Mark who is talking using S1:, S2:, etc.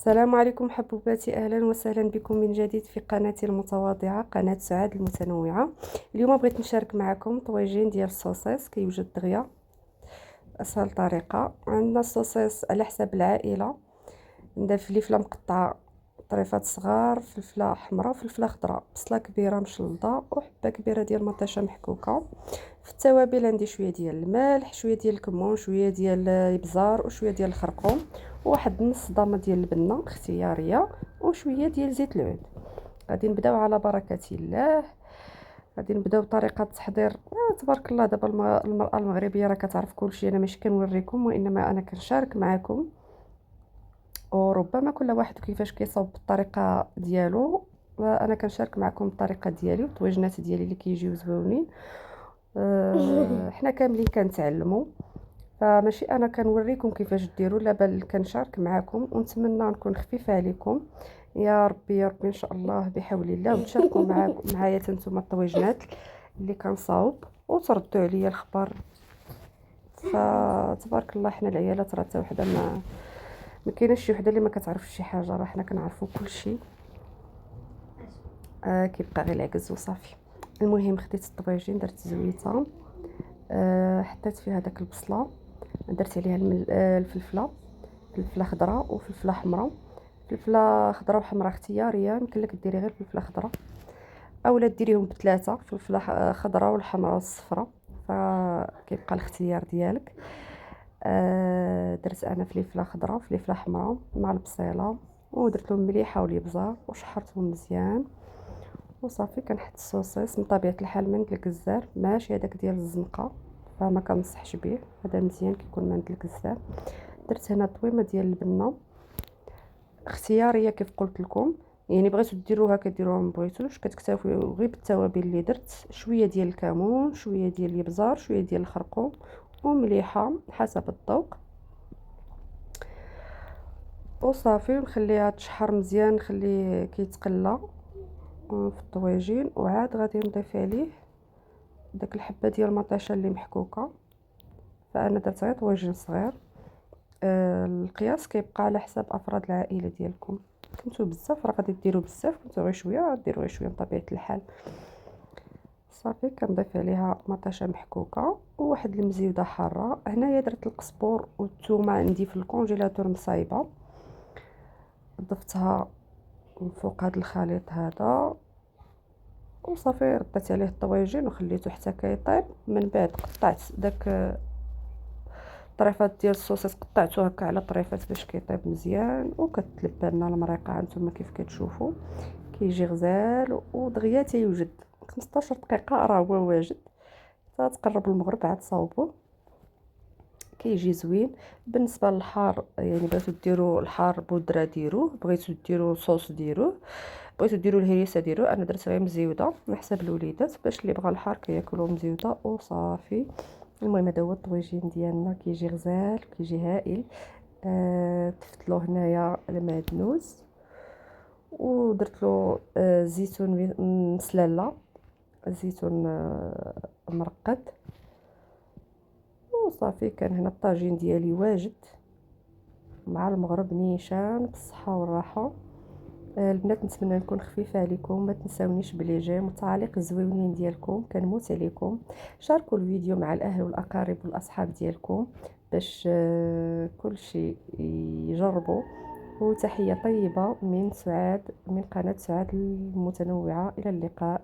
S1: السلام عليكم حبوباتي، اهلا وسهلا بكم من جديد في قناتي المتواضعه، قناه سعاد المتنوعه. اليوم بغيت نشارك معكم طويجين ديال الصوصيص. كيوجد دغيا اسهل طريقه. عندنا الصوصيص على حساب العائله. عندنا فلفله مقطعه طريفات صغار، فلفله حمراء وفلفله خضراء، بصله كبيره مشلضه وحبه كبيره ديال مطيشه محكوكه. في التوابل عندي شويه ديال الملح، شويه ديال الكمون، شويه ديال الابزار وشويه ديال الخرقوم، وواحد نص ضامه ديال البنه اختياريه، وشويه ديال زيت العود. غادي نبداو على بركه الله. غادي نبداو طريقه التحضير. تبارك الله، دابا المراه المغربيه راه كتعرف كلشي. انا ماشي كنوريكم، وانما انا كنشارك معكم، وربما كل واحد كيفاش كيصاوب بالطريقه ديالو. وانا كنشارك معكم الطريقه ديالي والطويجنات ديالي اللي كيجيو زويونين. حنا كاملين كنتعلموا، فماشي انا كنوريكم كيفاش ديروا، لا بل كنشارك معكم، ونتمنى نكون خفيفه عليكم. يا ربي يا ربي ان شاء الله بحول الله، وتشاركوا معايا نتوما الطويجنات اللي كنصاوب، وتردوا عليا الخبر. فتبارك الله، حنا العيالات راه حتى وحده ما كايناش شي وحده اللي ما كتعرفش شي حاجه، راه حنا كنعرفوا كلشي. كيبقى غير العكز وصافي. المهم خديت الطبيجين، درت زويته، حطيت فيها داك البصله، درت عليها فلفله خضراء وفلفله حمراء. فلفله خضراء وحمراء اختياريه، يمكن لك ديري غير فلفله خضراء، اولا ديريهم بثلاثه، فلفله خضراء والحمراء والصفراء، فكيبقى الاختيار ديالك. درت انا فلفله خضراء وفلفله حمراء مع البصيله، ودرت لهم مليحه والابزار وشحرتهم مزيان وصافي. كنحط الصوصيص من طبيعه الحال من عند الكزار، ماشي هذاك ديال الزنقه، فما كنصحش به، هذا مزيان كيكون من عند الكزار. درت هنا طويمه ديال البنه اختياريه كيف قلت لكم، يعني بغيتو ديروها كديروها، ما بغيتوش كتكتفيو غير بالتوابل اللي درت. شويه ديال الكمون، شويه ديال الابزار، شويه ديال الخرقوم ومليحه حسب الذوق، وصافي نخليها تشحر مزيان، نخليه كيتقلى في الطويجين. وعاد غادي نضيف عليه داك الحبه ديال المطيشه اللي محكوكه. فانا درت غير طويجين صغير. القياس كيبقى على حساب افراد العائله ديالكم. كنتو بزاف راه غادي ديروا بزاف، كنتو غير شويه ديروا غير شويه بطبيعه الحال. صافي كنضيف عليها مطيشه محكوكه وواحد المزيوده حاره. هنايا درت القزبور والثومه عندي في الكونجيلاتور مصايبه، ضفتها من فوق هذا الخليط هذا، وصافي رديت عليه الطويجين وخليته حتى كيطيب. من بعد قطعت داك الطريفات ديال الصوصيص، قطعته هكا على طريفات باش كيطيب مزيان، وكتلبى لنا المريقه هانتوما كيف كتشوفوا. كيجي غزال ودغيا تيوجد 15 دقيقه راه هو واجد. تقرب المغرب عاد صاوبوه، كيجي زوين. بالنسبه للحار، يعني بغيتو ديروا الحار بودره ديروه، بغيتو ديروا صوص ديروه، بغيتو ديروا الهريسه ديروا. انا درت غير مزيوده على حساب الوليدات، باش اللي بغى الحار كياكلوا مزيوده وصافي. المهم هذا هو الطويجين ديالنا، كيجي غزال كيجي هائل. ضفت له هنايا المعدنوس، ودرت له زيتون مسلاله، زيتون مرقد، وصافي. كان هنا الطاجين ديالي واجد مع المغرب نيشان بالصحه والراحه. البنات نتمنى نكون خفيفه عليكم، ما تنساونيش بالإعجاب والتعاليق الزوينين ديالكم، كنموت عليكم. شاركوا الفيديو مع الاهل والاقارب والاصحاب ديالكم باش كل شيء يجربوا. وتحيه طيبه من سعاد، من قناه سعاد المتنوعه. الى اللقاء.